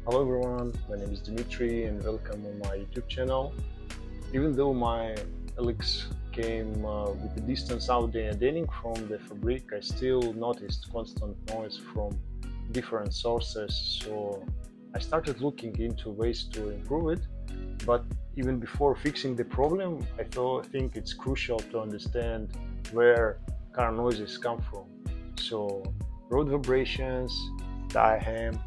Hello everyone, my name is Dimitri and welcome on my YouTube channel. Even though my LX came with a distant sound deadening from the fabric, I still noticed constant noise from different sources, so I started looking into ways to improve it. But even before fixing the problem, I think it's crucial to understand where car noises come from. So road vibrations, tire hum,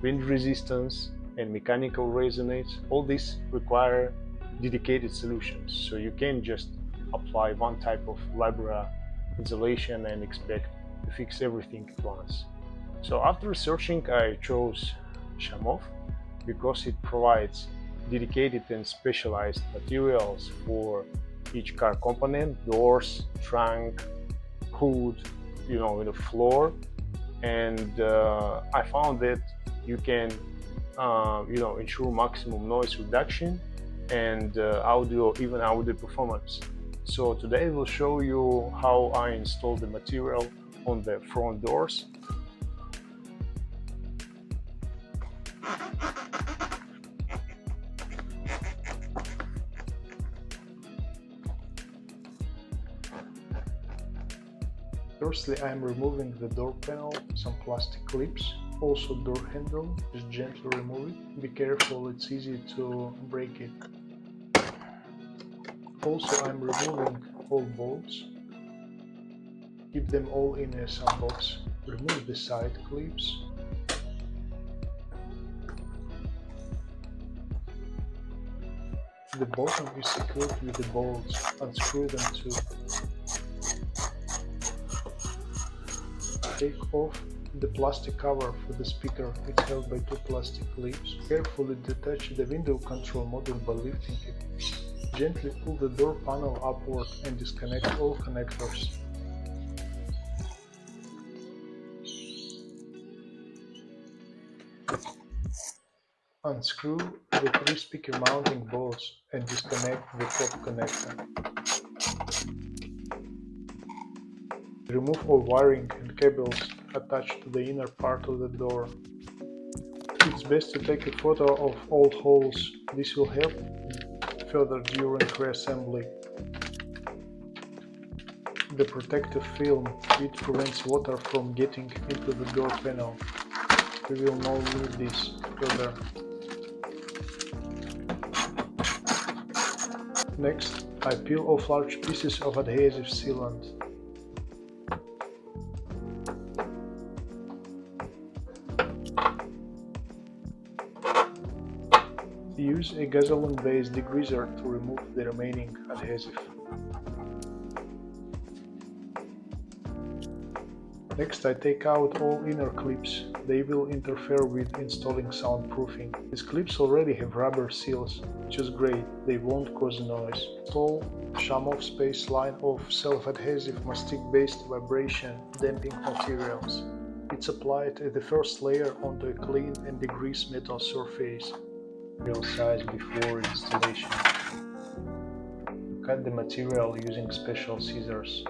wind resistance, and mechanical resonance, all these require dedicated solutions. So you can't just apply one type of Libra insulation and expect to fix everything at once. So after researching, I chose Shumoff because it provides dedicated and specialized materials for each car component: doors, trunk, hood, the floor. And I found that you can ensure maximum noise reduction and audio performance. So today we'll show you how I installed the material on the front doors. Firstly, I am removing the door panel, some plastic clips, also door handle, just gently remove it. Be careful, it's easy to break it. Also, I am removing all bolts. Keep them all in a sub box. Remove the side clips. The bottom is secured with the bolts. Unscrew them too. Take off the plastic cover for the speaker. It's held by two plastic clips. Carefully detach the window control module by lifting it. Gently pull the door panel upward and disconnect all connectors. Unscrew the three speaker mounting bolts and disconnect the top connector. Remove all wiring and cables attached to the inner part of the door. It's best to take a photo of all holes. This will help further during reassembly. The protective film, it prevents water from getting into the door panel. We will now move this further. Next, I peel off large pieces of adhesive sealant. Use a gasoline-based degreaser to remove the remaining adhesive. Next, I take out all inner clips. They will interfere with installing soundproofing. These clips already have rubber seals, which is great, they won't cause noise. Install Shumoff space line of self-adhesive mastic-based vibration damping materials. It's applied at the first layer onto a clean and degreased metal surface. Real size before installation. Cut the material using special scissors.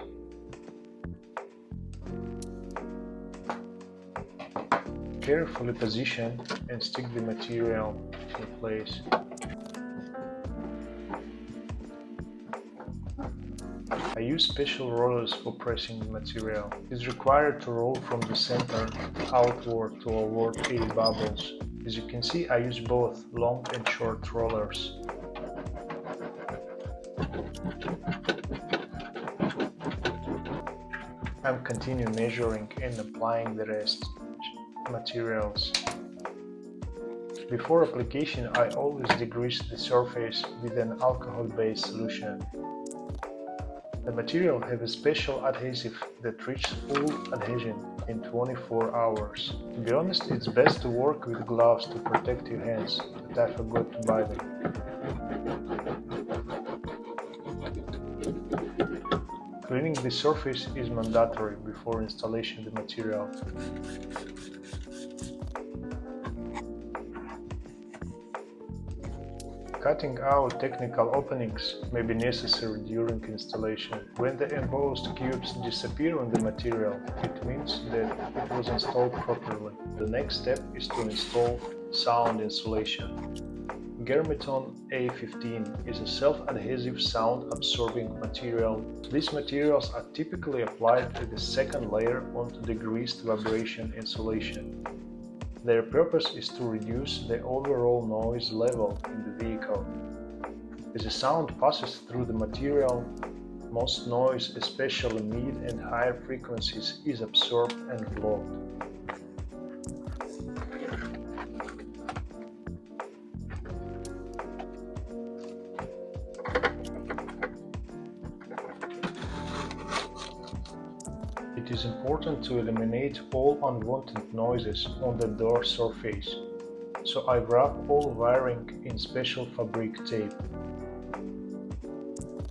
Carefully position and stick the material in place. I use special rollers for pressing the material. It's required to roll from the center outward to avoid air bubbles. As you can see, I use both long and short rollers. I'm continue measuring and applying the rest materials. Before application, I always degrease the surface with an alcohol-based solution. The material has a special adhesive that reaches full adhesion in 24 hours. To be honest, it's best to work with gloves to protect your hands, but I forgot to buy them. Cleaning the surface is mandatory before installation of the material. Cutting out technical openings may be necessary during installation. When the embossed cubes disappear on the material, it means that it was installed properly. The next step is to install sound insulation. Germeton A15 is a self-adhesive sound-absorbing material. These materials are typically applied to the second layer onto the greased vibration insulation. Their purpose is to reduce the overall noise level in the vehicle. As the sound passes through the material, most noise, especially mid and higher frequencies, is absorbed and blocked. It is important to eliminate all unwanted noises on the door surface, so I wrap all wiring in special fabric tape.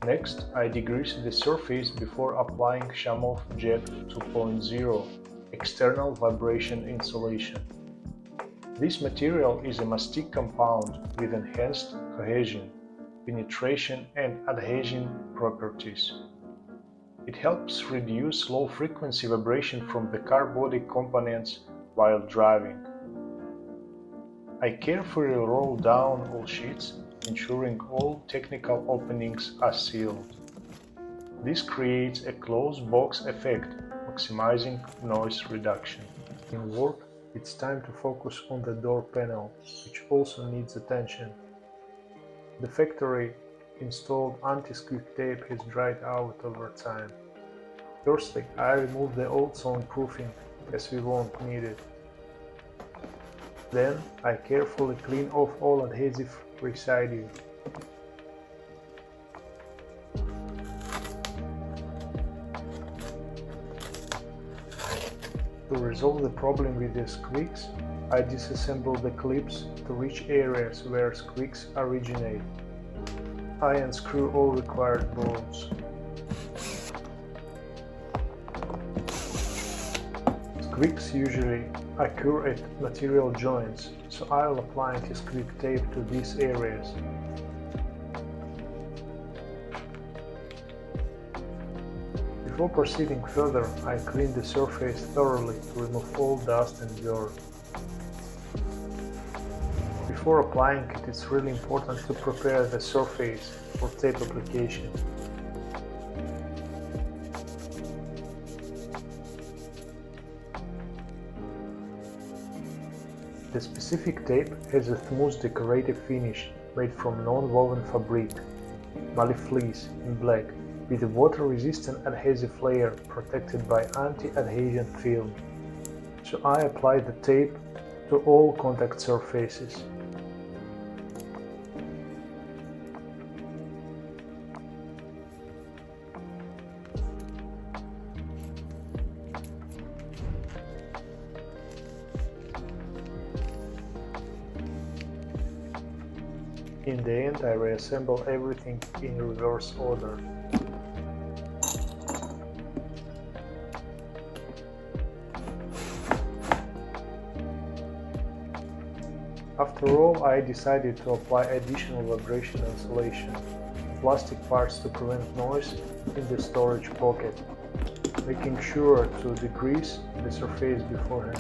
Next, I degrease the surface before applying Shumoff Jet 2.0 external vibration insulation. This material is a mastic compound with enhanced cohesion, penetration and adhesion properties. It helps reduce low-frequency vibration from the car body components while driving. I carefully roll down all sheets, ensuring all technical openings are sealed. This creates a closed box effect, maximizing noise reduction. In work, it's time to focus on the door panel, which also needs attention. The factory installed anti-squeak tape has dried out over time. Firstly, I remove the old soundproofing as we won't need it. Then I carefully clean off all adhesive residue. To resolve the problem with the squeaks, I disassemble the clips to reach areas where squeaks originate. I unscrew all required bolts. Squeaks usually occur at material joints, so I'll apply anti-squeak tape to these areas. Before proceeding further, I clean the surface thoroughly to remove all dust and dirt. Before applying it, it's really important to prepare the surface for tape application. The specific tape has a smooth decorative finish made from non-woven fabric, Mali fleece in black, with a water-resistant adhesive layer protected by anti-adhesion film. So I apply the tape to all contact surfaces. In the end, I reassemble everything in reverse order. After all, I decided to apply additional vibration insulation, plastic parts to prevent noise in the storage pocket, making sure to degrease the surface beforehand.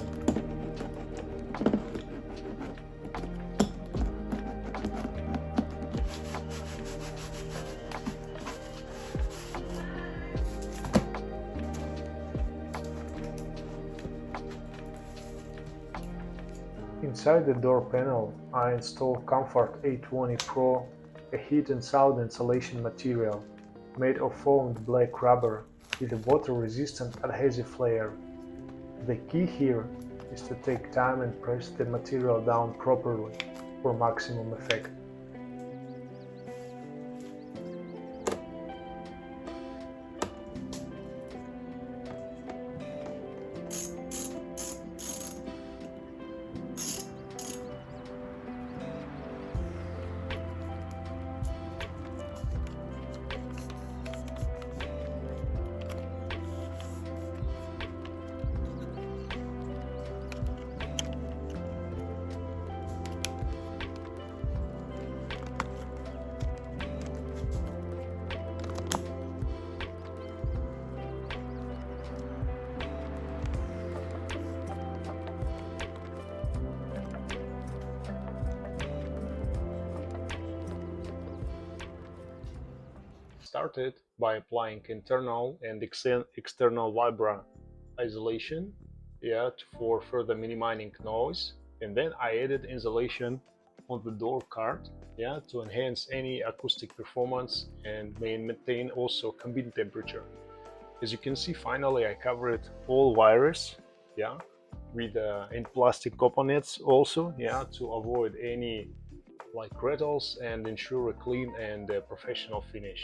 Inside the door panel, I install Comfort A20 Pro, a heat and sound insulation material made of foamed black rubber with a water-resistant adhesive layer. The key here is to take time and press the material down properly for maximum effect. started by applying internal and external vibra isolation, yeah, for further minimizing noise, and then I added insulation on the door card, yeah, to enhance any acoustic performance and maintain also cabin temperature. As you can see, finally I covered all wires, yeah, with in plastic components also, yeah, to avoid any like rattles and ensure a clean and professional finish.